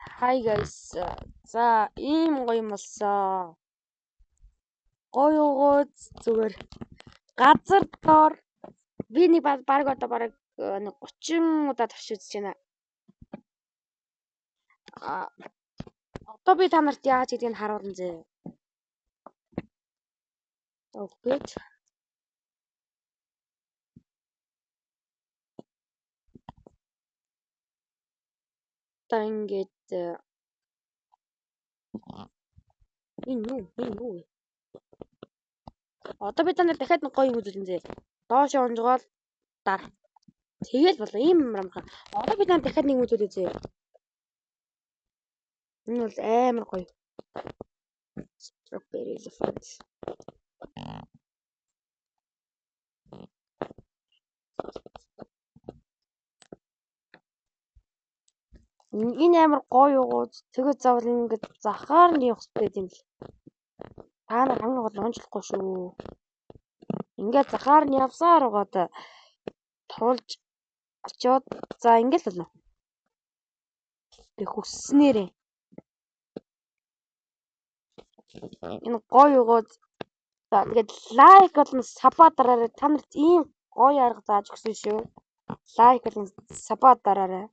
Hi guys. За ийм гоё юм болсон. Гоё уугууд зүгээр газар доор би нэг баг одоо бараг 30 удаа турш үзэж байна. Одоо би та нарт яаж гэдгийг харуулна зэ. Окей. Та ингээд энэ юу. Одоо би та нарт дахиад нэг гоё юм үзүүлнэ зэ. Доош унжгаал дар. Тэгэл болоо ийм амархан. Одоо би та нарт дахиад нэг юм үзүүлээ зэ. Энэ бол амар гоё. Strawberry elephant. Энэ амар гоё уугууд. Тэгээд заавал ингээд захаар нь явах хэрэгтэй юм л. Та нар хамгийн гол унжлахгүй шүү. Ингээд захаар нь явсаар угаад тулж очиод за ингээд л болно. Тэг хүсснээрээ. Энэ гоё уугууд. За тэгээд лайк болон сабаа дараарай. Та нарт ийм гоё арга зааж өгсөн шүү. Лайк болон сабаа дараарай.